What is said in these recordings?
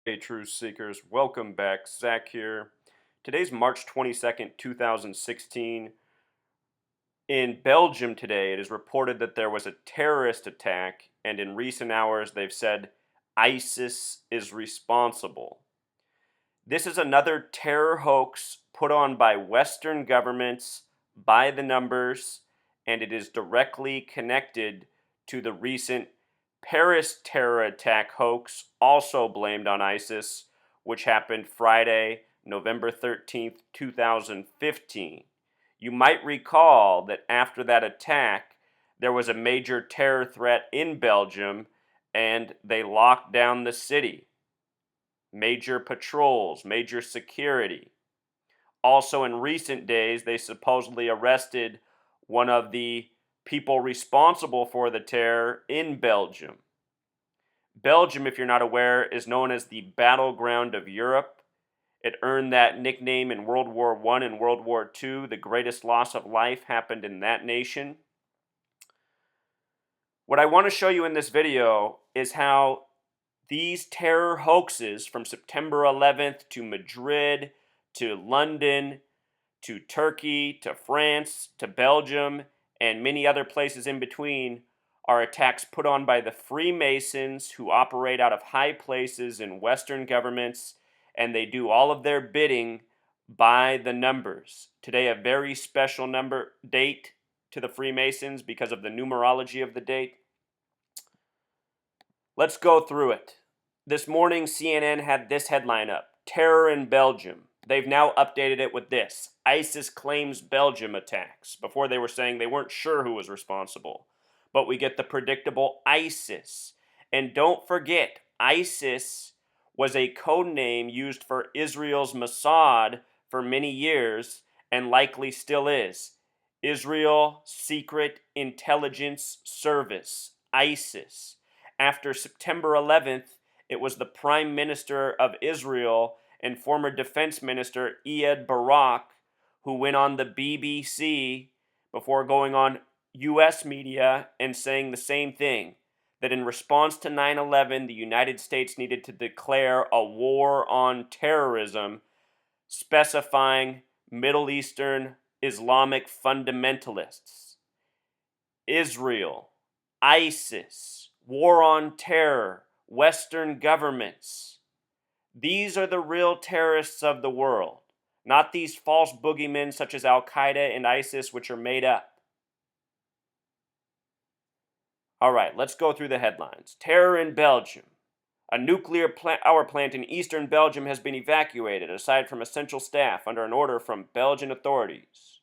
Hey, truth seekers, welcome back. Zach here. Today's March 22nd, 2016. In Belgium today, it is reported that there was a terrorist attack, and in recent hours, they've said ISIS is responsible. This is another terror hoax put on by Western governments by the numbers, and it is directly connected to the recent Paris terror attack hoax, also blamed on ISIS, which happened Friday, November 13th, 2015. You might recall that after that attack, there was a major terror threat in Belgium, and they locked down the city. Major patrols, major security. Also, in recent days, they supposedly arrested one of the people responsible for the terror in Belgium. Belgium, if you're not aware, is known as the battleground of Europe. It earned that nickname in World War I and World War II. The greatest loss of life happened in that nation. What I want to show you in this video is how these terror hoaxes from September 11th to Madrid to London to Turkey to France to Belgium and many other places in between are attacks put on by the Freemasons who operate out of high places in Western governments, and they do all of their bidding by the numbers. Today, a very special date to the Freemasons because of the numerology of the date. Let's go through it. This morning, CNN had this headline up: Terror in Belgium. They've now updated it with this: ISIS claims Belgium attacks. Before they were saying they weren't sure who was responsible. But we get the predictable ISIS. And don't forget, ISIS was a code name used for Israel's Mossad for many years and likely still is. Israel Secret Intelligence Service, ISIS. After September 11th, it was the Prime Minister of Israel and former Defense Minister Ehud Barak who went on the BBC before going on US media and saying the same thing, that in response to 9/11, the United States needed to declare a war on terrorism, specifying Middle Eastern Islamic fundamentalists. Israel, ISIS, war on terror, Western governments. These are the real terrorists of the world, not these false boogeymen such as Al Qaeda and ISIS, which are made up. All right, let's go through the headlines. Terror in Belgium. A nuclear power plant in eastern Belgium has been evacuated, aside from essential staff, under an order from Belgian authorities.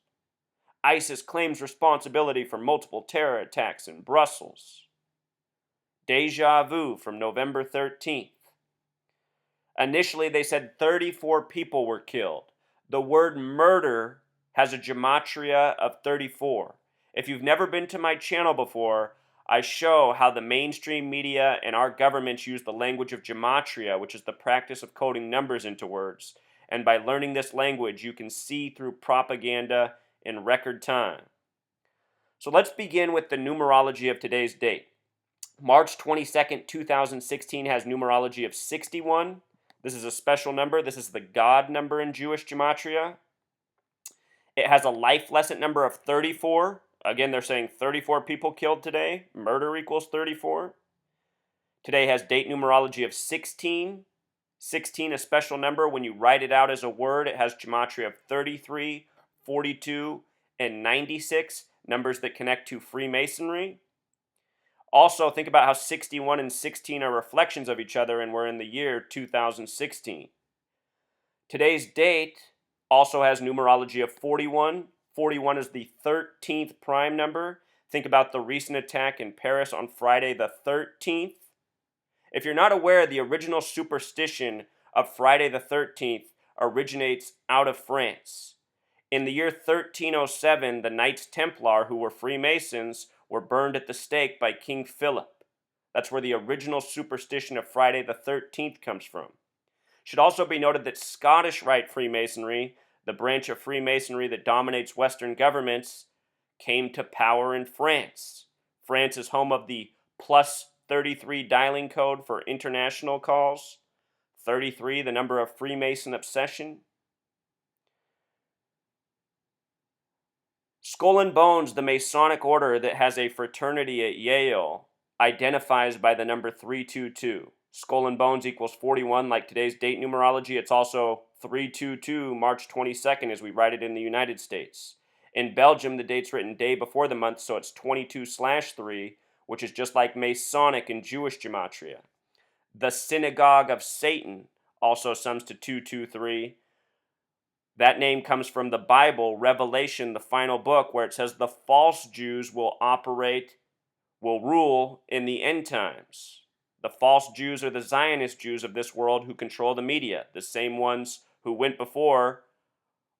ISIS claims responsibility for multiple terror attacks in Brussels. Deja vu from November 13th. Initially, they said 34 people were killed. The word murder has a gematria of 34. If you've never been to my channel before, I show how the mainstream media and our governments use the language of gematria, which is the practice of coding numbers into words. And by learning this language, you can see through propaganda in record time. So let's begin with the numerology of today's date. March 22nd, 2016 has numerology of 61. This is a special number. This is the God number in Jewish gematria. It has a life lesson number of 34. Again, they're saying 34 people killed today. Murder equals 34. Today has date numerology of 16. 16, a special number. When you write it out as a word, it has gematria of 33, 42, and 96, numbers that connect to Freemasonry. Also, think about how 61 and 16 are reflections of each other, and we're in the year 2016. Today's date also has numerology of 41. 41 is the 13th prime number. Think about the recent attack in Paris on Friday the 13th. If you're not aware, the original superstition of Friday the 13th originates out of France. In the year 1307, the Knights Templar, who were Freemasons, were burned at the stake by King Philip. That's where the original superstition of Friday the 13th comes from. Should also be noted that Scottish Rite Freemasonry, the branch of Freemasonry that dominates Western governments, came to power in France. France is home of the plus 33 dialing code for international calls. 33, the number of Freemason obsession. Skull and Bones, the Masonic order that has a fraternity at Yale, identifies by the number 322. Skull and Bones equals 41, like today's date numerology. It's also 322, March 22nd, as we write it in the United States. In Belgium, the date's written day before the month, so it's 22/3, which is just like Masonic and Jewish gematria. The Synagogue of Satan also sums to 223. That name comes from the Bible, Revelation, the final book, where it says the false Jews will rule in the end times. The false Jews are the Zionist Jews of this world who control the media, the same ones who went before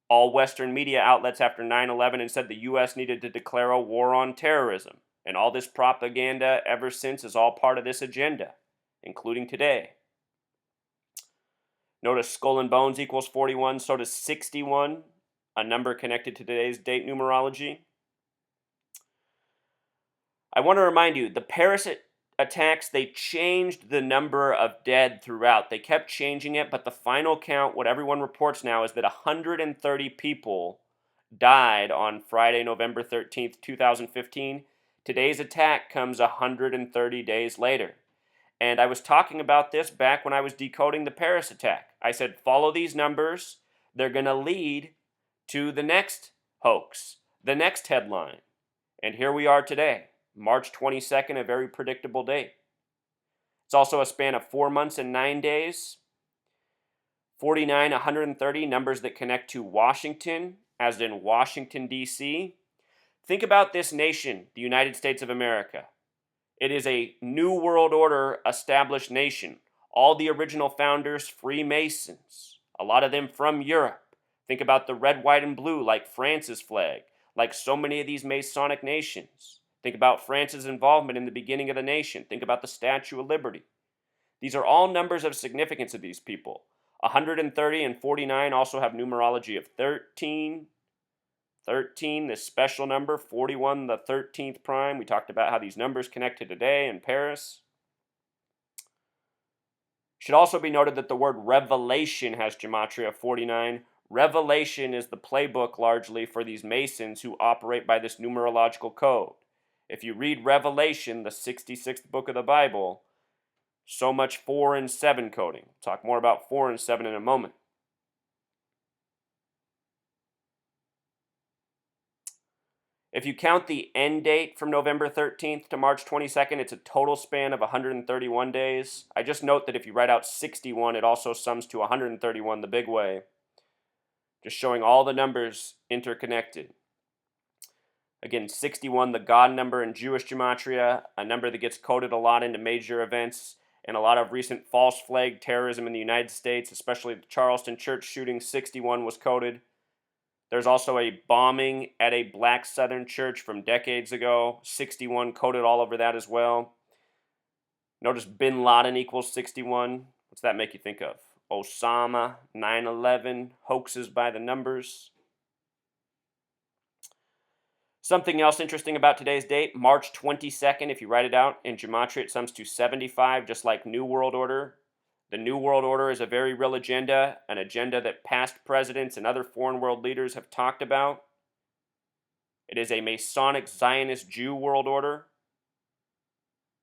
all Western media outlets after 9/11 and said the U.S. needed to declare a war on terrorism. And all this propaganda ever since is all part of this agenda, including today. Notice Skull and Bones equals 41, so does 61, a number connected to today's date numerology. I want to remind you, the Paris attacks, they changed the number of dead throughout. They kept changing it, but the final count, what everyone reports now, is that 130 people died on Friday, November 13th, 2015. Today's attack comes 130 days later. And I was talking about this back when I was decoding the Paris attack. I said, follow these numbers. They're going to lead to the next hoax, the next headline. And here we are today, March 22nd, a very predictable date. It's also a span of 4 months and 9 days. 49, 130, numbers that connect to Washington, as in Washington, D.C. Think about this nation, the United States of America. It is a New World Order established nation. All the original founders, Freemasons, a lot of them from Europe. Think about the red, white, and blue, like France's flag, like so many of these Masonic nations. Think about France's involvement in the beginning of the nation. Think about the Statue of Liberty. These are all numbers of significance of these people. 130 and 49 also have numerology of 13. 13, this special number, 41, the 13th prime. We talked about how these numbers connect to today in Paris. Should also be noted that the word revelation has gematria of 49. Revelation is the playbook largely for these Masons who operate by this numerological code. If you read Revelation, the 66th book of the Bible, so much 4 and 7 coding. We'll talk more about 4 and 7 in a moment. If you count the end date from November 13th to March 22nd, it's a total span of 131 days. I just note that if you write out 61, it also sums to 131 the big way. Just showing all the numbers interconnected. Again, 61, the God number in Jewish gematria, a number that gets coded a lot into major events and a lot of recent false flag terrorism in the United States, especially the Charleston church shooting, 61 was coded. There's also a bombing at a black Southern church from decades ago. 61 coded all over that as well. Notice Bin Laden equals 61. What's that make you think of? Osama, 9/11, hoaxes by the numbers. Something else interesting about today's date, March 22nd, if you write it out in gematria, it sums to 75, just like New World Order. The New World Order is a very real agenda, an agenda that past presidents and other foreign world leaders have talked about. It is a Masonic Zionist Jew world order.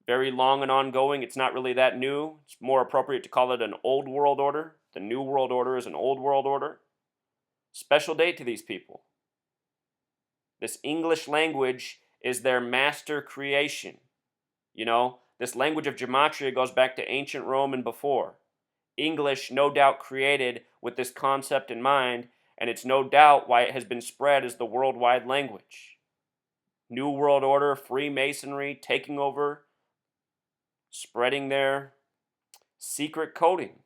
Very long and ongoing. It's not really that new. It's more appropriate to call it an old world order. The New World Order is an old world order. Special date to these people. This English language is their master creation. You know, this language of gematria goes back to ancient Rome and before. English, no doubt, created with this concept in mind, and it's no doubt why it has been spread as the worldwide language. New World Order, Freemasonry, taking over, spreading their secret coding.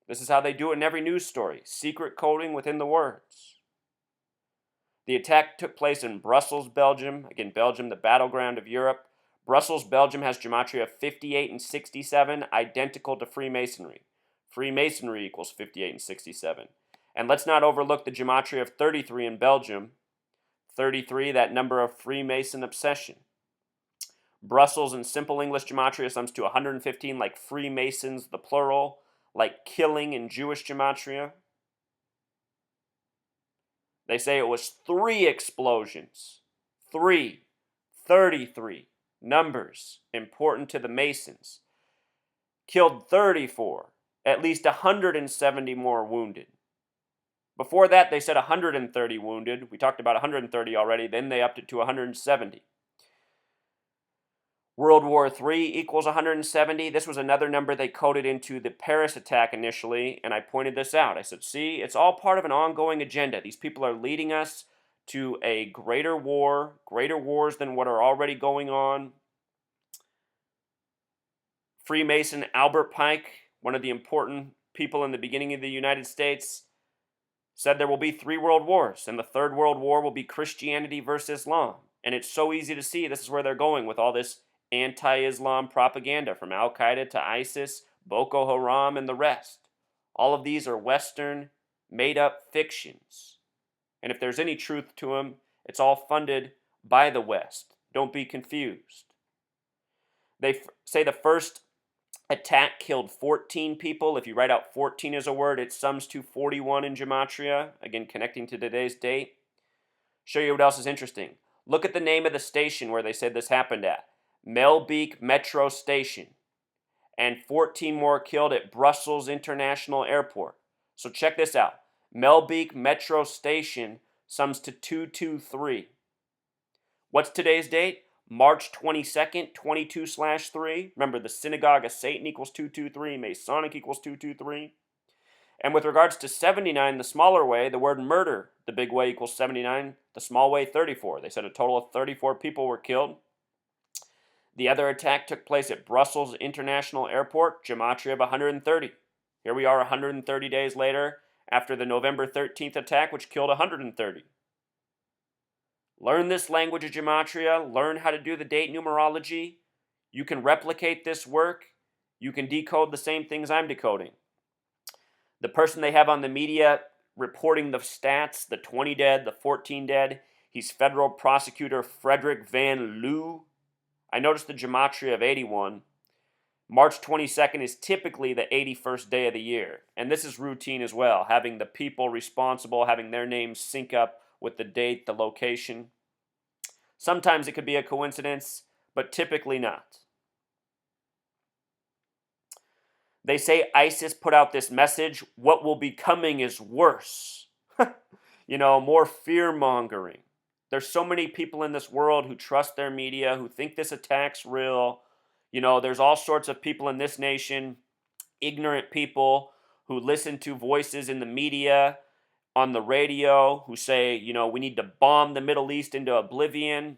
This is how they do it in every news story. Secret coding within the words. The attack took place in Brussels, Belgium. Again, Belgium, the battleground of Europe. Brussels, Belgium has gematria of 58 and 67, identical to Freemasonry. Freemasonry equals 58 and 67. And let's not overlook the gematria of 33 in Belgium. 33, that number of Freemason obsession. Brussels in simple English gematria sums to 115, like Freemasons, the plural. like killing in Jewish gematria. They say it was 3 explosions. 3. 33. Numbers important to the Masons. Killed 34. At least 170 more wounded. Before that, they said 130 wounded. We talked about 130 already. Then they upped it to 170. World War III equals 170. This was another number they coded into the Paris attack initially, and I pointed this out. I said, see, it's all part of an ongoing agenda. These people are leading us to a greater war, greater wars than what are already going on. Freemason Albert Pike, one of the important people in the beginning of the United States, said there will be 3 world wars, and the 3rd world war will be Christianity versus Islam. And it's so easy to see this is where they're going with all this anti-Islam propaganda from Al-Qaeda to ISIS, Boko Haram, and the rest. All of these are Western, made-up fictions. And if there's any truth to them, it's all funded by the West. Don't be confused. They say the first attack killed 14 people. If you write out 14 as a word, it sums to 41 in gematria. Again, connecting to today's date. Show you what else is interesting. Look at the name of the station where they said this happened at. Melbeek Metro Station. And 14 more killed at Brussels International Airport. So check this out. Melbeek Metro Station sums to 223. What's today's date? March 22nd, 22/3. Remember, the Synagogue of Satan equals 223. Masonic equals 223. And with regards to 79, the smaller way, the word murder, the big way equals 79. The small way, 34. They said a total of 34 people were killed. The other attack took place at Brussels International Airport, gematria of 130. Here we are 130 days later after the November 13th attack, which killed 130. Learn this language of gematria. Learn how to do the date numerology. You can replicate this work. You can decode the same things I'm decoding. The person they have on the media reporting the stats, the 20 dead, the 14 dead, he's federal prosecutor Frederick Van Loo. I noticed the gematria of 81. March 22nd is typically the 81st day of the year. And this is routine as well, having the people responsible, having their names sync up with the date, the location. Sometimes it could be a coincidence, but typically not. They say ISIS put out this message, what will be coming is worse. More fear-mongering. There's so many people in this world who trust their media, who think this attack's real. There's all sorts of people in this nation, ignorant people who listen to voices in the media, on the radio, who say, we need to bomb the Middle East into oblivion.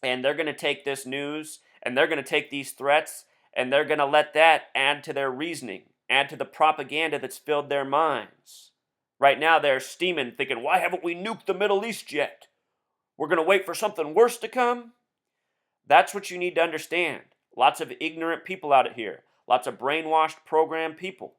And they're going to take this news, and they're going to take these threats, and they're going to let that add to their reasoning, add to the propaganda that's filled their minds. Right now they're steaming, thinking, why haven't we nuked the Middle East yet? We're going to wait for something worse to come? That's what you need to understand. Lots of ignorant people out here. Lots of brainwashed, programmed people.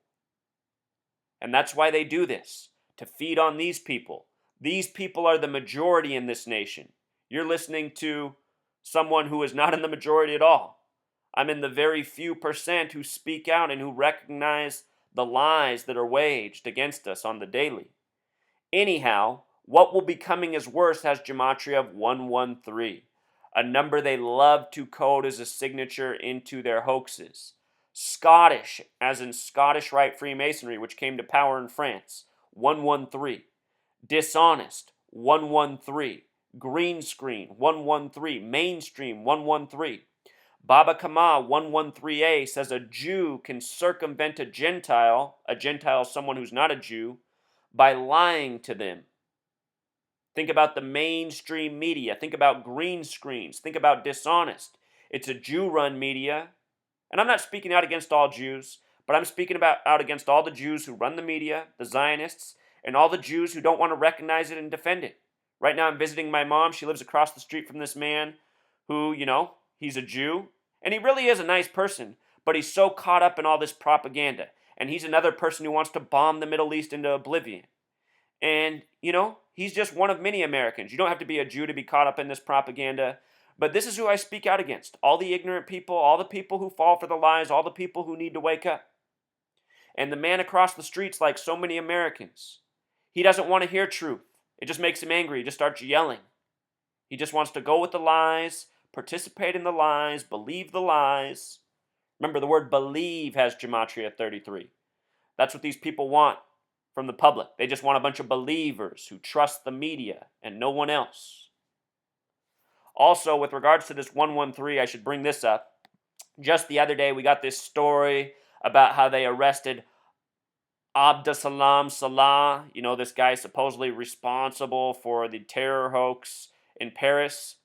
And that's why they do this, to feed on these people. These people are the majority in this nation. You're listening to someone who is not in the majority at all. I'm in the very few percent who speak out and who recognize the lies that are waged against us on the daily. Anyhow, what will be coming as worse has gematria of 113, a number they love to code as a signature into their hoaxes. Scottish, as in Scottish Rite Freemasonry, which came to power in France, 113. Dishonest, 113. Green screen, 113. Mainstream, 113. Baba Kama 113a says a Jew can circumvent a Gentile is someone who's not a Jew, by lying to them. Think about the mainstream media. Think about green screens. Think about dishonest. It's a Jew-run media. And I'm not speaking out against all Jews, but I'm speaking out against all the Jews who run the media, the Zionists, and all the Jews who don't want to recognize it and defend it. Right now I'm visiting my mom. She lives across the street from this man who, he's a Jew. And he really is a nice person, but he's so caught up in all this propaganda. And he's another person who wants to bomb the Middle East into oblivion. And, he's just one of many Americans. You don't have to be a Jew to be caught up in this propaganda. But this is who I speak out against. All the ignorant people, all the people who fall for the lies, all the people who need to wake up. And the man across the street's like so many Americans. He doesn't want to hear truth. It just makes him angry. He just starts yelling. He just wants to go with the lies, participate in the lies, believe the lies. Remember, the word believe has gematria 33. That's what these people want from the public. They just want a bunch of believers who trust the media and no one else. Also, with regards to this 113, I should bring this up. Just the other day, we got this story about how they arrested Abdesalam Salah, this guy supposedly responsible for the terror hoax in Paris.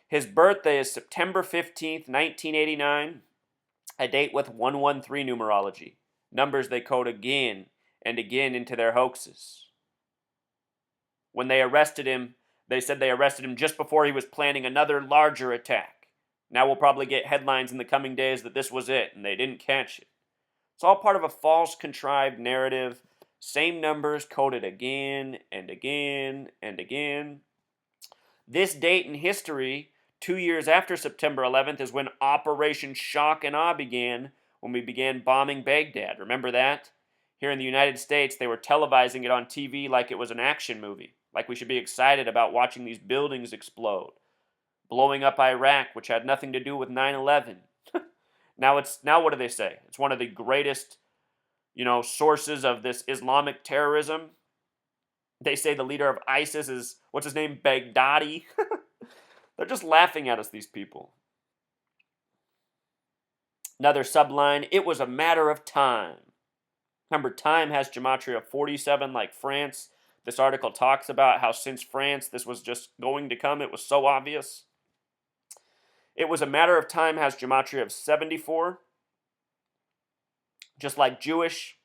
His birthday is September 15th, 1989, a date with 113 numerology, numbers they code again and again into their hoaxes. When they arrested him, they said they arrested him just before he was planning another larger attack. Now we'll probably get headlines in the coming days that this was it and they didn't catch it. It's all part of a false, contrived narrative. Same numbers coded again and again and again. This date in history, 2 years after September 11th, is when Operation Shock and Awe began, when we began bombing Baghdad. Remember that? Here in the United States, they were televising it on TV like it was an action movie, like we should be excited about watching these buildings explode, blowing up Iraq, which had nothing to do with 9/11. Now what do they say? It's one of the greatest, sources of this Islamic terrorism. They say the leader of ISIS is, what's his name, Baghdadi. They're just laughing at us, these people. Another subline, it was a matter of time. Remember, time has gematria of 47 like France. This article talks about how since France, this was just going to come. It was so obvious. It was a matter of time has gematria of 74. Just like Jewish,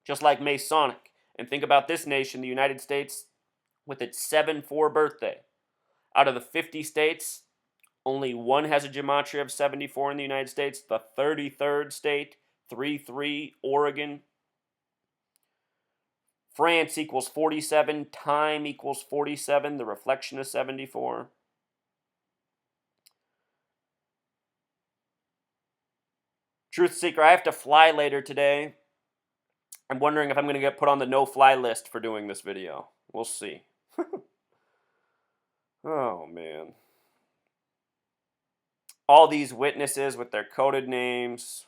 just like Masonic. And think about this nation, the United States, with its 7/4 birthday. Out of the 50 states, only one has a gematria of 74 in the United States. The 33rd state, 3-3, Oregon. France equals 47. Time equals 47. The reflection is 74. Truth Seeker, I have to fly later today. I'm wondering if I'm going to get put on the no-fly list for doing this video. We'll see. Oh, man. All these witnesses with their coded names.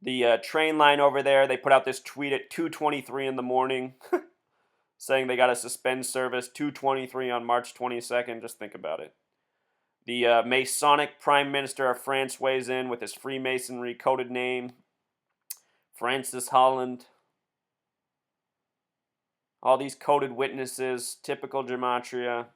The train line over there, they put out this tweet at 2:23 in the morning saying they got to suspend service 2:23 on March 22nd. Just think about it. The Masonic Prime Minister of France weighs in with his Freemasonry coded name, Francis Holland. All these coded witnesses, typical gematria.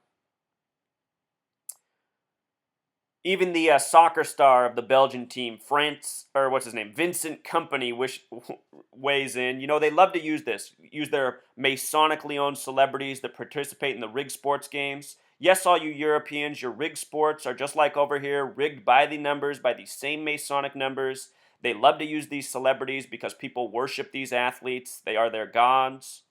Even the soccer star of the Belgian team, Vincent Company, weighs in. They love to use their Masonically owned celebrities that participate in the rigged sports games. Yes, all you Europeans, your rigged sports are just like over here, rigged by the numbers, by these same Masonic numbers. They love to use these celebrities because people worship these athletes. They are their gods.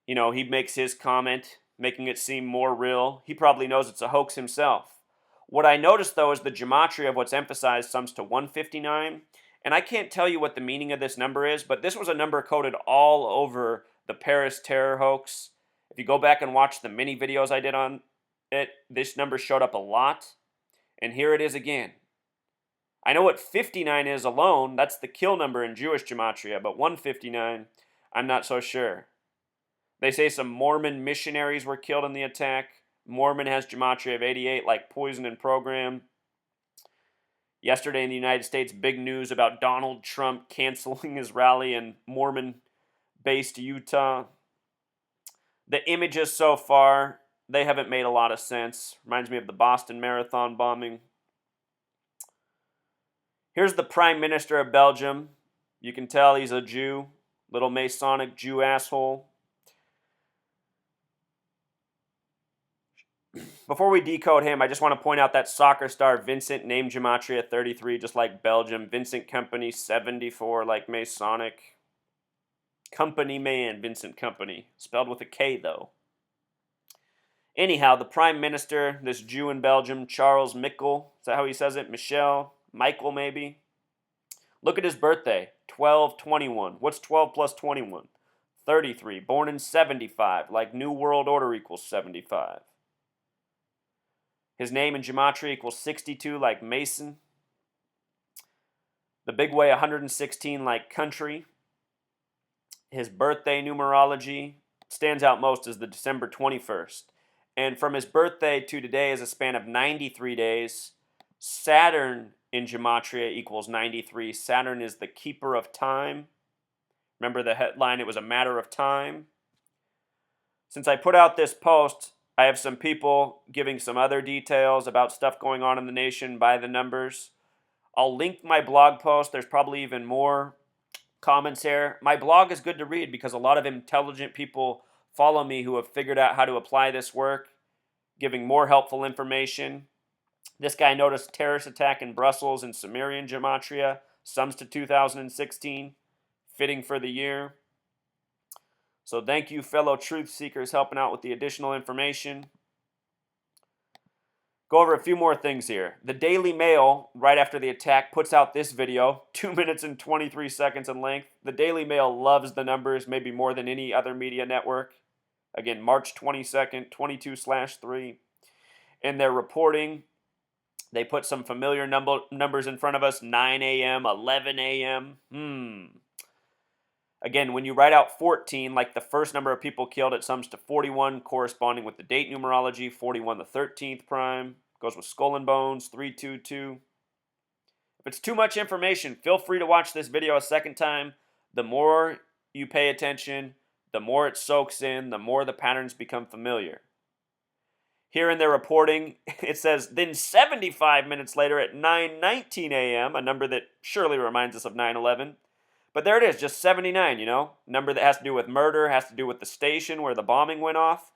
He makes his comment, making it seem more real. He probably knows it's a hoax himself. What I noticed, though, is the gematria of what's emphasized sums to 159. And I can't tell you what the meaning of this number is, but this was a number coded all over the Paris terror hoax. If you go back and watch the mini videos I did on it, this number showed up a lot. And here it is again. I know what 59 is alone. That's the kill number in Jewish gematria. But 159, I'm not so sure. They say some Mormon missionaries were killed in the attack. Mormon has gematria of 88, like poison and program. Yesterday in the United States, big news about Donald Trump canceling his rally in Mormon-based Utah. The images so far, they haven't made a lot of sense. Reminds me of the Boston Marathon bombing. Here's the Prime Minister of Belgium. You can tell he's a Jew. Little Masonic Jew asshole. Before we decode him, I just want to point out that soccer star Vincent, named gematria 33, just like Belgium. Vincent Company 74, like Masonic. Company man, Vincent Company. Spelled with a K, though. Anyhow, the Prime Minister, this Jew in Belgium, Charles Michel, is that how he says it? Michel? Michael, maybe? Look at his birthday, 1221. What's 12 plus 21? 33. Born in 75, like New World Order equals 75. His name in gematria equals 62, like Mason. The big way, 116, like country. His birthday numerology stands out most as the December 21st. And from his birthday to today is a span of 93 days. Saturn in gematria equals 93. Saturn is the keeper of time. Remember the headline, it was a matter of time. Since I put out this post, I have some people giving some other details about stuff going on in the nation by the numbers. I'll link my blog post. There's probably even more comments here. My blog is good to read because a lot of intelligent people follow me who have figured out how to apply this work, giving more helpful information. This guy noticed terrorist attack in Brussels in Sumerian gematria, sums to 2016, fitting for the year. So thank you, fellow truth seekers, helping out with the additional information. Go over a few more things here. The Daily Mail, right after the attack, puts out this video, 2 minutes and 23 seconds in length. The Daily Mail loves the numbers, maybe more than any other media network. Again, March 22nd, 22/3. In their reporting, they put some familiar numbers in front of us, 9 a.m., 11 a.m. Again, when you write out 14, like the first number of people killed, it sums to 41, corresponding with the date numerology, 41 the 13th prime. Goes with skull and bones, 322. If it's too much information, feel free to watch this video a second time. The more you pay attention, the more it soaks in, the more the patterns become familiar. Here in their reporting, it says, then 75 minutes later at 9:19 a.m., a number that surely reminds us of 9/11. But there it is, just 79, you know? Number that has to do with murder, has to do with the station where the bombing went off.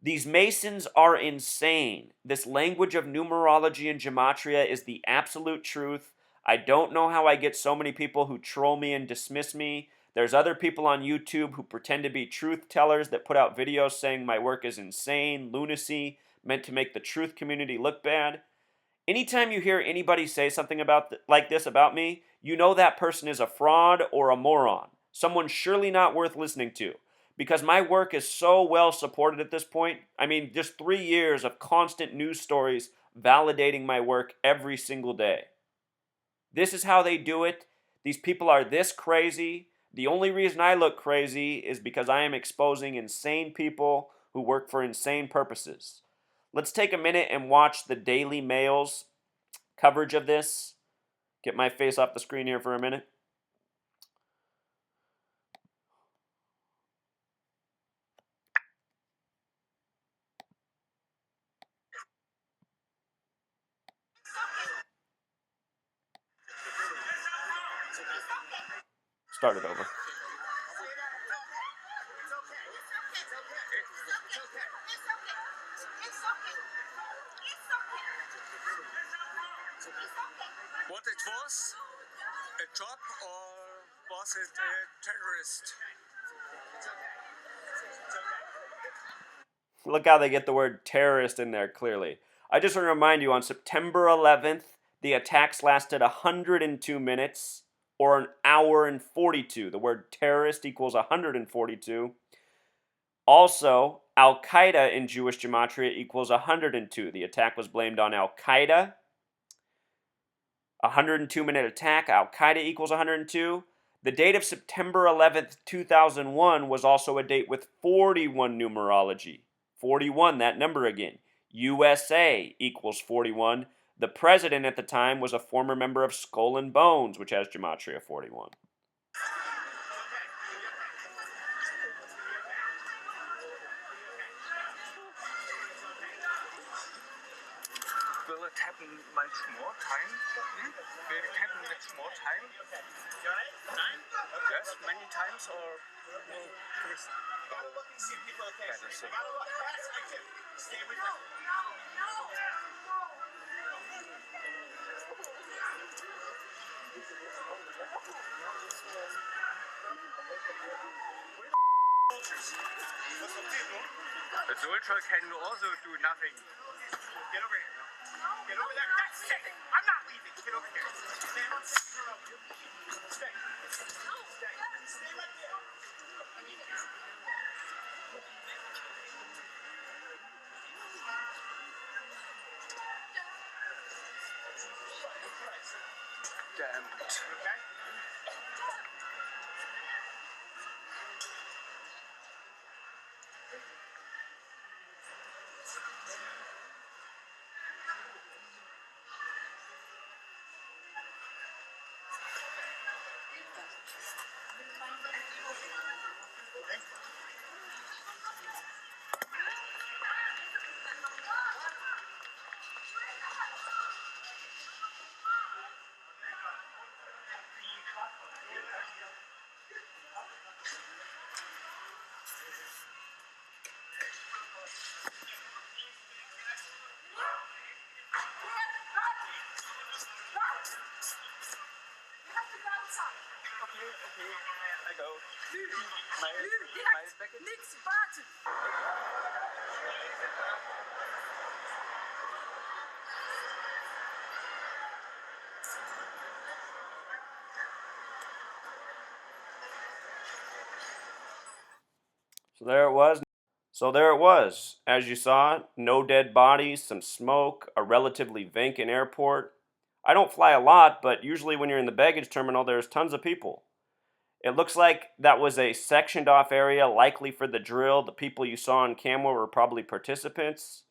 These Masons are insane. This language of numerology and gematria is the absolute truth. I don't know how I get so many people who troll me and dismiss me. There's other people on YouTube who pretend to be truth tellers that put out videos saying my work is insane, lunacy, meant to make the truth community look bad. Anytime you hear anybody say something like this about me, you know that person is a fraud or a moron. Someone surely not worth listening to. Because my work is so well supported at this point. I mean, just 3 years of constant news stories validating my work every single day. This is how they do it. These people are this crazy. The only reason I look crazy is because I am exposing insane people who work for insane purposes. Let's take a minute and watch the Daily Mail's coverage of this. Get my face off the screen here for a minute. Start it over. What it was? A job or was it a terrorist? Look how they get the word terrorist in there clearly. I just want to remind you, on September 11th, the attacks lasted 102 minutes, or an hour and 42. The word terrorist equals 142. Also, Al-Qaeda in Jewish gematria equals 102. The attack was blamed on Al-Qaeda. 102-minute attack, Al-Qaeda equals 102. The date of September 11th, 2001 was also a date with 41 numerology. 41, that number again. USA equals 41. The president at the time was a former member of Skull and Bones, which has gematria 41. Will it happen much more time? Will it happen much more time? Yes, many times or no? Please. Better so. Stay with me. A soldier can also do nothing. Get over here. Get over there. That's it. I'm not leaving. Get over here. Stay. stamped. Okay. I go. Niks buiten. So there it was. So there it was. As you saw, no dead bodies, some smoke, a relatively vacant airport. I don't fly a lot, but usually when you're in the baggage terminal, there's tons of people. It looks like that was a sectioned off area, likely for the drill. The people you saw on camera were probably participants.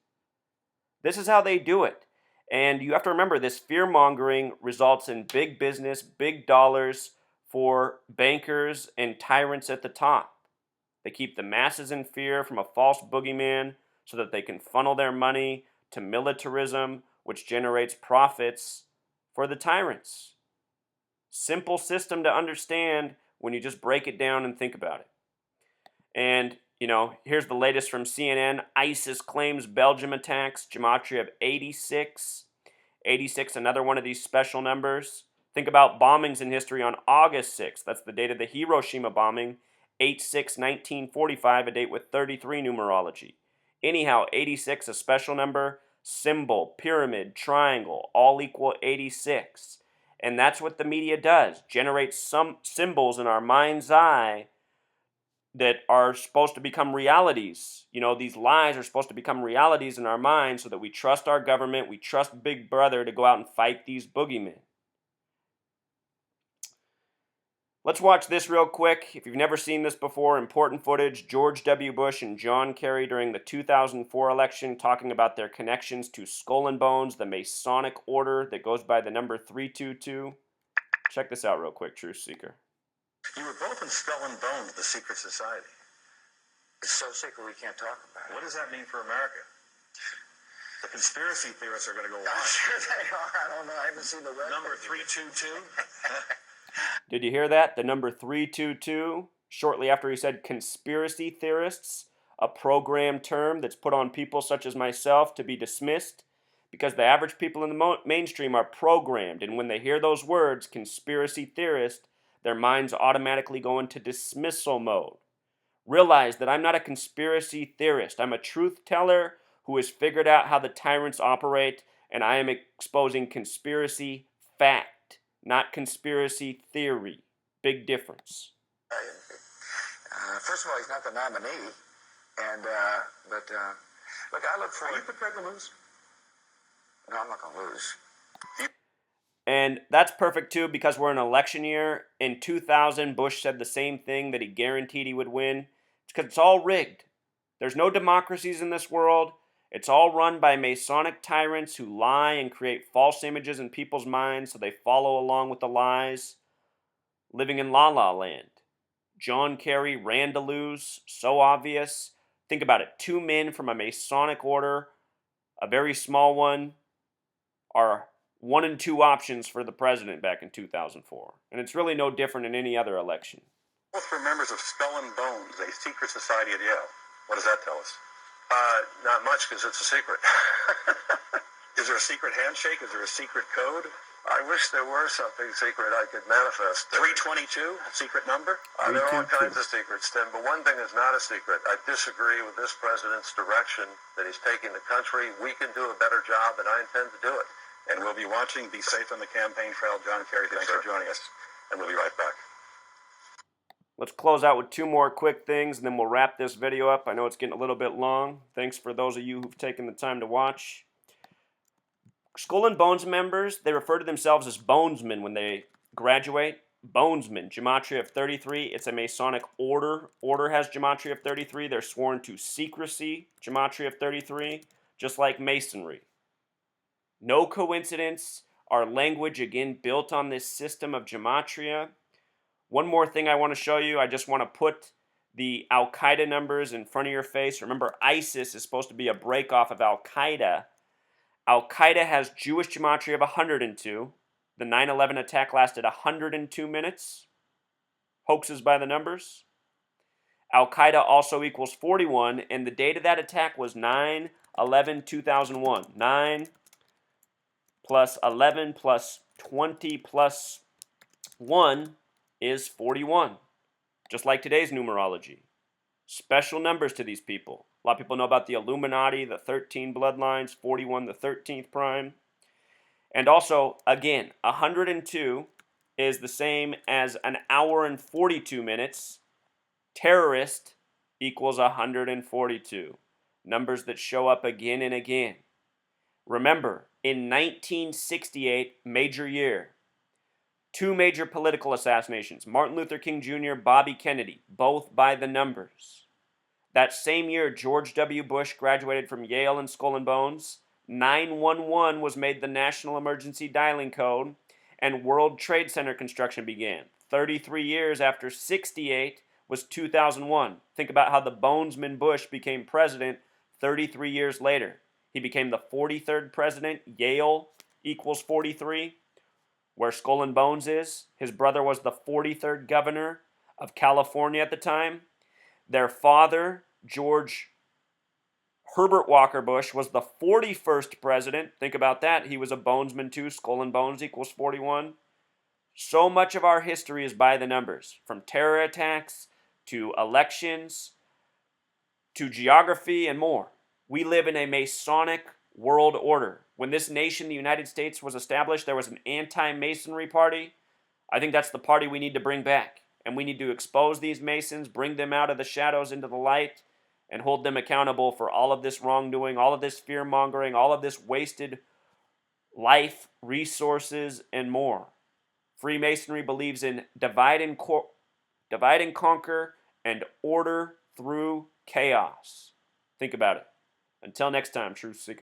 This is how they do it. And you have to remember, this fear mongering results in big business, big dollars for bankers and tyrants at the top. They keep the masses in fear from a false boogeyman so that they can funnel their money to militarism, which generates profits for the tyrants. Simple system to understand when you just break it down and think about it. And, here's the latest from CNN. ISIS claims Belgium attacks, gematria of 86. 86, another one of these special numbers. Think about bombings in history on August 6th. That's the date of the Hiroshima bombing. 8/6/1945, a date with 33 numerology. Anyhow, 86, a special number, symbol, pyramid, triangle, all equal 86. And that's what the media does, generates some symbols in our mind's eye that are supposed to become realities. These lies are supposed to become realities in our minds so that we trust our government, we trust Big Brother to go out and fight these boogeymen. Let's watch this real quick. If you've never seen this before, important footage. George W. Bush and John Kerry during the 2004 election talking about their connections to Skull and Bones, the Masonic order that goes by the number 322. Check this out real quick, Truth Seeker. You were both in Skull and Bones, the secret society. It's so secret we can't talk about it. What does that mean for America? The conspiracy theorists are going to go I'm wild. sure they are. I don't know. I haven't seen the record. Number 322? Did you hear that? The number 322, shortly after he said conspiracy theorists, a program term that's put on people such as myself to be dismissed because the average people in the mainstream are programmed, and when they hear those words, conspiracy theorist, their minds automatically go into dismissal mode. Realize that I'm not a conspiracy theorist. I'm a truth teller who has figured out how the tyrants operate, and I am exposing conspiracy fact, not conspiracy theory. Big difference. First of all, he's not the nominee, and but look, I look for. Are you prepared to lose? No, I'm not going to lose. And that's perfect too, because we're in an election year. In 2000, Bush said the same thing, that he guaranteed he would win. It's because it's all rigged. There's no democracies in this world. It's all run by Masonic tyrants who lie and create false images in people's minds so they follow along with the lies. Living in La La Land. John Kerry ran to lose, so obvious. Think about it. 2 men from a Masonic order, a very small one, are 1 and 2 options for the president back in 2004. And it's really no different in any other election. Both were members of Skull and Bones, a secret society at Yale. What does that tell us? Not much, because it's a secret. Is there a secret handshake? Is there a secret code? I wish there were something secret I could manifest. 322, secret number? There are all 322. kinds of secrets, Tim, but one thing is not a secret. I disagree with this president's direction that he's taking the country. We can do a better job, and I intend to do it. And we'll be watching. Be safe on the campaign trail. John Kerry, thanks for joining us. And we'll be right back. Let's close out with 2 more quick things, and then we'll wrap this video up. I know it's getting a little bit long. Thanks for those of you who've taken the time to watch. Skull and Bones members, they refer to themselves as Bonesmen when they graduate. Bonesmen, Gematria of 33. It's a Masonic order. Order has Gematria of 33. They're sworn to secrecy, Gematria of 33, just like Masonry. No coincidence. Our language, again, built on this system of Gematria. One more thing I want to show you. I just want to put the Al-Qaeda numbers in front of your face. Remember, ISIS is supposed to be a breakoff of Al-Qaeda. Al-Qaeda has Jewish gematria of 102. The 9/11 attack lasted 102 minutes. Hoaxes by the numbers. Al-Qaeda also equals 41, and the date of that attack was 9/11/2001. 9 plus 11 plus 20 plus 1 is 41, just like today's numerology. Special numbers to these people. A lot of people know about the Illuminati, the 13 bloodlines, 41, the 13th prime. And also, again, 102 is the same as an hour and 42 minutes. Terrorist equals 142. Numbers that show up again and again. Remember, in 1968, major year, two major political assassinations. Martin Luther King Jr., Bobby Kennedy, both by the numbers. That same year, George W. Bush graduated from Yale and Skull and Bones. 911 was made the national emergency dialing code, and World Trade Center construction began. 33 years after 68 was 2001. Think about how the Bonesman Bush became president 33 years later. He became the 43rd president. Yale equals 43. Where Skull and Bones is, his brother was the 43rd governor of California at the time. Their father, George Herbert Walker Bush, was the 41st president. Think about that. He was a Bonesman too. Skull and Bones equals 41. So much of our history is by the numbers, from terror attacks to elections to geography and more. We live in a Masonic world order. When this nation, the United States, was established, there was an anti-Masonry party. I think that's the party we need to bring back. And we need to expose these Masons, bring them out of the shadows into the light, and hold them accountable for all of this wrongdoing, all of this fear-mongering, all of this wasted life, resources, and more. Freemasonry believes in divide and conquer and order through chaos. Think about it. Until next time, Truth Seekers.